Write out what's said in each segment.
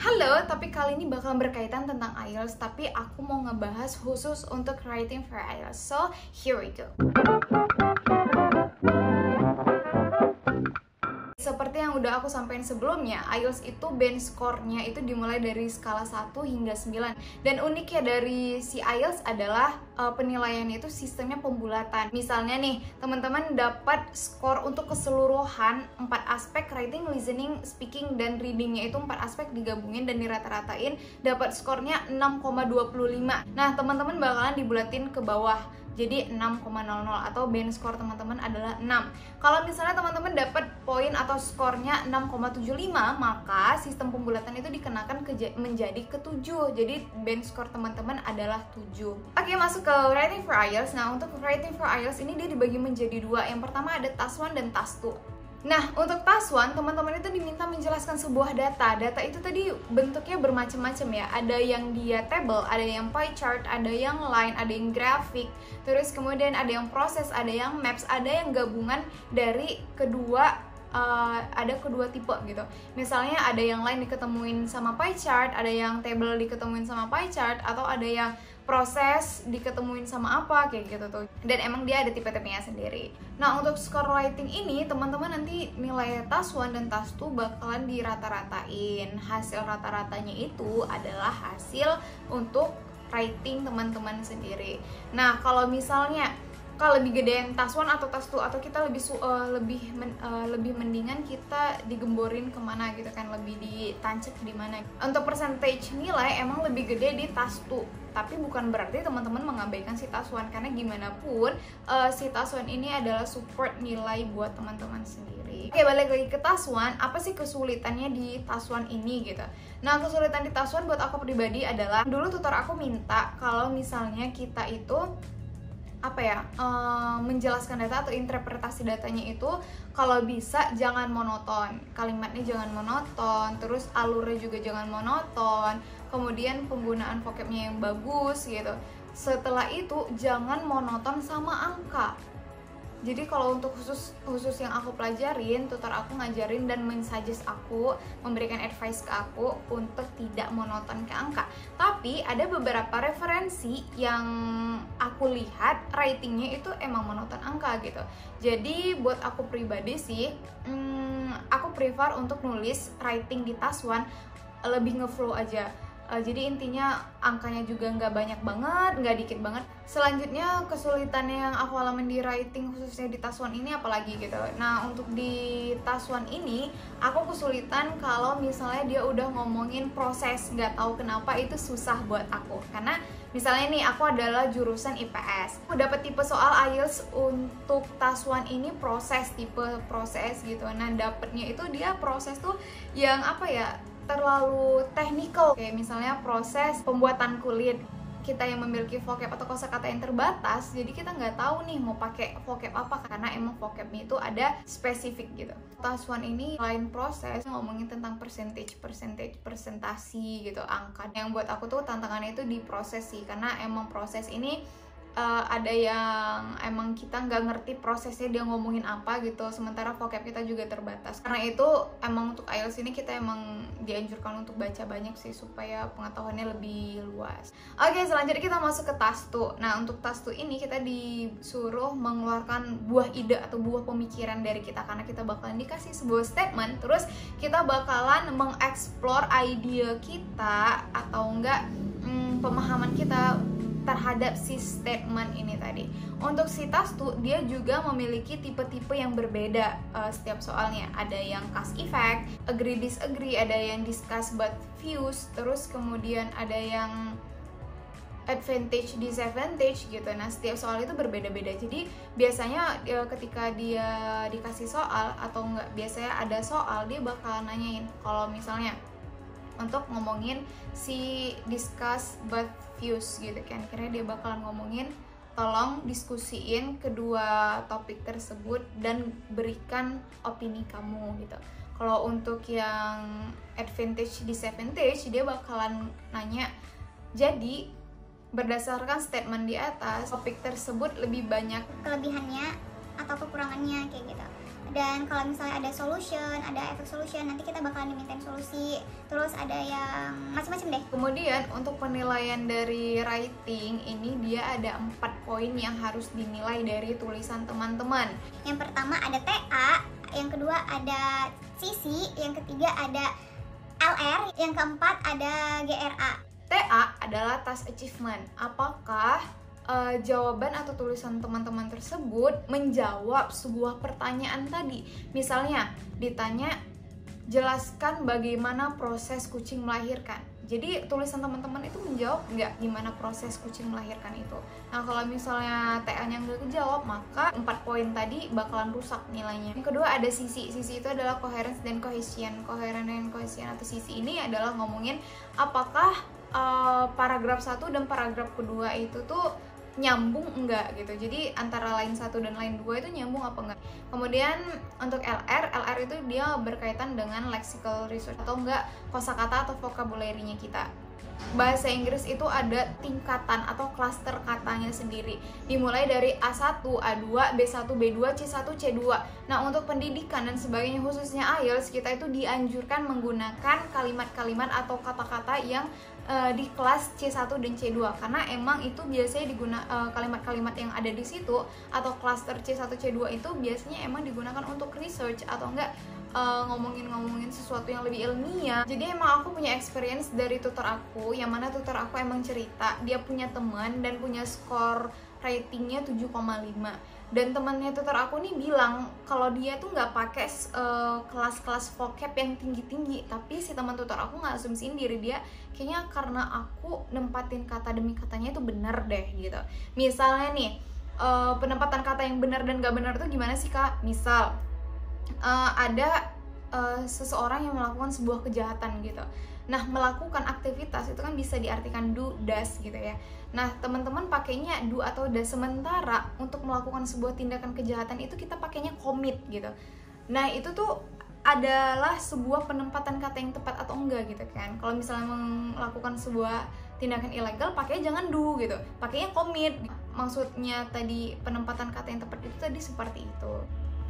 Halo, tapi kali ini bakal berkaitan tentang IELTS, tapi aku mau ngebahas khusus untuk writing for IELTS. So, here we go. Seperti yang udah aku sampaikan sebelumnya, IELTS itu band score-nya itu dimulai dari skala 1 hingga 9. Dan uniknya dari si IELTS adalah penilaiannya itu sistemnya pembulatan. Misalnya nih, teman-teman dapat skor untuk keseluruhan 4 aspek writing, listening, speaking, dan readingnya itu 4 aspek digabungin dan dirata-ratain, dapat skornya 6,25. Nah, teman-teman bakalan dibulatin ke bawah. Jadi 6,00 atau band score teman-teman adalah 6. Kalau misalnya teman-teman dapat poin atau skornya 6,75, maka sistem pembulatan itu dikenakan menjadi ke-7. Jadi band score teman-teman adalah 7. Oke, masuk ke writing for IELTS. Nah, untuk writing for IELTS ini dia dibagi menjadi 2. Yang pertama ada task 1 dan task 2. Nah, untuk task 1, teman-teman itu diminta menjelaskan sebuah data. Data itu tadi bentuknya bermacam-macam ya. Ada yang dia table, ada yang pie chart, ada yang line, ada yang grafik. Terus kemudian ada yang proses, ada yang maps, ada yang gabungan dari kedua ada kedua tipe gitu. Misalnya ada yang line diketemuin sama pie chart, ada yang table diketemuin sama pie chart, atau ada yang proses diketemuin sama apa kayak gitu tuh. Dan emang dia ada tipe-tipenya sendiri. Nah, untuk score writing ini teman-teman nanti nilai task 1 dan task 2 bakalan dirata-ratain. Hasil rata-ratanya itu adalah hasil untuk writing teman-teman sendiri. Nah, kalau misalnya lebih gedean task 1 atau task 2, atau kita lebih mendingan kita digemborin kemana gitu kan, lebih ditancap di mana. Untuk percentage nilai emang lebih gede di task 2, tapi bukan berarti teman-teman mengabaikan si task 1, karena gimana pun si task 1 ini adalah support nilai buat teman-teman sendiri. Oke, balik lagi ke task 1, apa sih kesulitannya di task 1 ini gitu. Nah, kesulitan di task 1 buat aku pribadi adalah, dulu tutor aku minta kalau misalnya kita itu menjelaskan data atau interpretasi datanya itu kalau bisa jangan monoton, kalimatnya jangan monoton, terus alurnya juga jangan monoton, kemudian penggunaan vocabnya yang bagus gitu. Setelah itu jangan monoton sama angka. Jadi kalau untuk khusus yang aku pelajarin, tutor aku ngajarin dan mensuggest aku, memberikan advice ke aku untuk tidak monoton ke angka. Tapi ada beberapa referensi yang aku lihat writingnya itu emang monoton angka gitu. Jadi buat aku pribadi sih, aku prefer untuk nulis writing di task 1 lebih ngeflow aja. Jadi intinya angkanya juga nggak banyak banget, nggak dikit banget. Selanjutnya kesulitan yang aku alamin di writing khususnya di task 1 ini apalagi gitu. Nah, untuk di task 1 ini aku kesulitan kalau misalnya dia udah ngomongin proses, nggak tahu kenapa itu susah buat aku. Karena misalnya nih aku adalah jurusan IPS, aku dapat tipe soal IELTS untuk task 1 ini proses, tipe proses gitu. Nah, dapetnya itu dia proses tuh yang terlalu technical, kayak misalnya proses pembuatan kulit. Kita yang memiliki vocab atau kosakata yang terbatas, jadi kita nggak tahu nih mau pakai vocab apa, karena emang vocabnya itu ada spesifik gitu. Task 1 ini selain proses ngomongin tentang presentasi gitu, angka. Yang buat aku tuh tantangannya itu di proses sih, karena emang proses ini ada yang emang kita nggak ngerti prosesnya dia ngomongin apa gitu, sementara vocab kita juga terbatas. Karena itu emang untuk IELTS ini kita emang dianjurkan untuk baca banyak sih supaya pengetahuannya lebih luas. Oke, selanjutnya kita masuk ke task 2. Nah, untuk task 2 ini kita disuruh mengeluarkan buah ide atau buah pemikiran dari kita, karena kita bakalan dikasih sebuah statement, terus kita bakalan mengeksplor ide kita atau enggak pemahaman kita terhadap si statement ini tadi. Untuk si task 2 dia juga memiliki tipe-tipe yang berbeda setiap soalnya. Ada yang cause effect, agree disagree, ada yang discuss but views, terus kemudian ada yang advantage disadvantage gitu. Nah, setiap soal itu berbeda-beda. Jadi biasanya ketika dia dikasih soal atau enggak, biasanya ada soal dia bakal nanyain kalau misalnya untuk ngomongin si discuss but views gitu kan, karena dia bakalan ngomongin tolong diskusiin kedua topik tersebut dan berikan opini kamu gitu. Kalau untuk yang advantage disadvantage, dia bakalan nanya, jadi berdasarkan statement di atas, topik tersebut lebih banyak kelebihannya atau kekurangannya kayak gitu. Dan kalau misalnya ada solution, ada efek solution, nanti kita bakalan dimintain solusi. Terus ada yang macam-macam deh. Kemudian untuk penilaian dari writing ini dia ada 4 poin yang harus dinilai dari tulisan teman-teman. Yang pertama ada TA, yang kedua ada CC, yang ketiga ada LR, yang keempat ada GRA. TA adalah task achievement. Apakah jawaban atau tulisan teman-teman tersebut menjawab sebuah pertanyaan tadi? Misalnya ditanya, jelaskan bagaimana proses kucing melahirkan. Jadi tulisan teman-teman itu menjawab nggak gimana proses kucing melahirkan itu. Nah kalau misalnya TA-nya nggak kejawab, maka 4 poin tadi bakalan rusak nilainya. Yang kedua ada sisi. Sisi itu adalah coherence dan cohesion. Coherence dan cohesion atau sisi ini adalah ngomongin apakah paragraf 1 dan paragraf kedua itu tuh nyambung enggak gitu. Jadi antara line 1 dan line 2 itu nyambung apa enggak. Kemudian untuk LR itu dia berkaitan dengan lexical research atau enggak kosakata atau vocabulary-nya kita. Bahasa Inggris itu ada tingkatan atau klaster katanya sendiri. Dimulai dari A1, A2, B1, B2, C1, C2. Nah, untuk pendidikan dan sebagainya khususnya IELTS, kita itu dianjurkan menggunakan kalimat-kalimat atau kata-kata yang di kelas C1 dan C2 karena emang itu biasanya kalimat-kalimat yang ada di situ atau klaster C1 C2 itu biasanya emang digunakan untuk research atau enggak ngomongin sesuatu yang lebih ilmiah. Jadi emang aku punya experience dari tutor aku, yang mana tutor aku emang cerita dia punya teman dan punya skor ratingnya 7,5. Dan temannya tutor aku nih bilang kalau dia tuh nggak pakai kelas-kelas vocab yang tinggi-tinggi, tapi si teman tutor aku nggak asumsiin diri dia kayaknya karena aku nempatin kata demi katanya itu benar deh gitu. Misalnya nih penempatan kata yang benar dan nggak benar tuh gimana sih Kak? Misal ada seseorang yang melakukan sebuah kejahatan gitu. Nah, melakukan aktivitas itu kan bisa diartikan do, does gitu ya. Nah, teman-teman pakainya do atau does, sementara untuk melakukan sebuah tindakan kejahatan itu kita pakainya commit gitu. Nah, itu tuh adalah sebuah penempatan kata yang tepat atau enggak gitu kan. Kalau misalnya melakukan sebuah tindakan ilegal, pakainya jangan do gitu, pakainya commit. Maksudnya tadi penempatan kata yang tepat itu tadi seperti itu.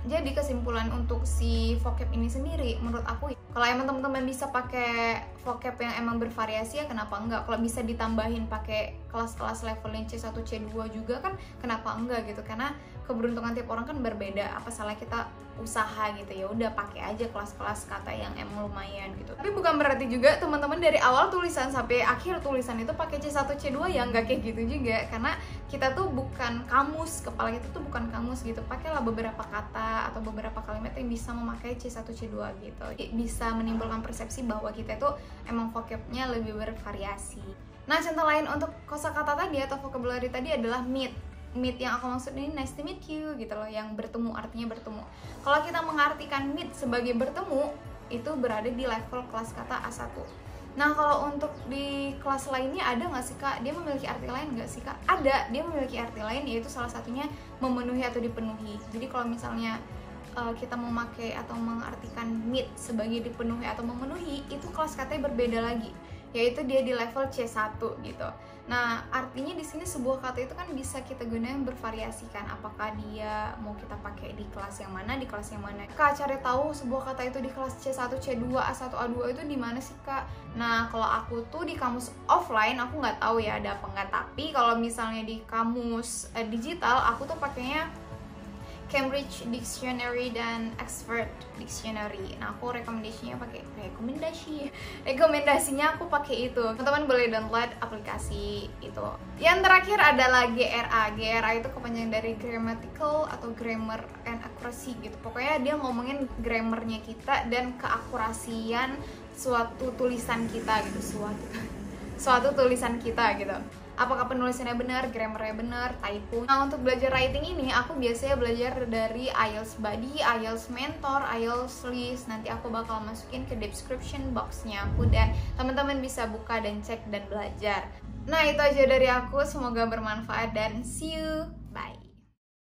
Jadi kesimpulan untuk si vocab ini sendiri menurut aku, kalau emang teman-teman bisa pakai vocab yang emang bervariasi ya kenapa enggak. Kalau bisa ditambahin pakai kelas-kelas levelnya C1 C2 juga kan kenapa enggak gitu. Karena keberuntungan tiap orang kan berbeda. Apa salah kita usaha gitu, ya udah pakai aja kelas-kelas kata yang emang lumayan gitu. Tapi bukan berarti juga teman-teman dari awal tulisan sampai akhir tulisan itu pakai C1 C2 ya, nggak kayak gitu juga. Karena kita tuh bukan kamus, kepala kita tuh bukan kamus gitu. Pakailah beberapa kata atau beberapa kalimat yang bisa memakai C1 C2 gitu. Bisa menimbulkan persepsi bahwa kita itu emang vocabnya lebih bervariasi. Nah, contoh lain untuk kosakata tadi atau vocabulary tadi adalah meet. Meet yang aku maksud ini nice to meet you gitu loh, yang bertemu, artinya bertemu. Kalau kita mengartikan meet sebagai bertemu, itu berada di level kelas kata A1. Nah, kalau untuk di kelas lainnya ada nggak sih Kak? Dia memiliki arti lain nggak sih Kak? Ada, dia memiliki arti lain, yaitu salah satunya memenuhi atau dipenuhi. Jadi kalau misalnya kita memakai atau mengartikan meet sebagai dipenuhi atau memenuhi, itu kelas katanya berbeda lagi, yaitu dia di level C1 gitu. Nah, artinya di sini sebuah kata itu kan bisa kita gunakan bervariasi kan, apakah dia mau kita pakai di kelas yang mana, di kelas yang mana. Kak, cari tahu sebuah kata itu di kelas C1, C2, A1, A2 itu di mana sih Kak? Nah, kalau aku tuh di kamus offline aku nggak tahu ya ada apa nggak, tapi kalau misalnya di kamus digital aku tuh pakainya Cambridge Dictionary dan Oxford Dictionary. Nah, aku rekomendasinya aku pakai itu. Teman-teman boleh download aplikasi itu. Yang terakhir adalah GRA. GRA itu kepanjangan dari grammatical atau grammar and accuracy gitu. Pokoknya dia ngomongin grammarnya kita dan keakurasian suatu tulisan kita gitu, suatu tulisan kita gitu. Apakah penulisannya benar, grammarnya benar, typo. Nah, untuk belajar writing ini aku biasanya belajar dari IELTS Buddy, IELTS Mentor, IELTS List. Nanti aku bakal masukin ke description boxnya aku, dan teman-teman bisa buka dan cek dan belajar. Nah, itu aja dari aku, semoga bermanfaat dan see you, bye.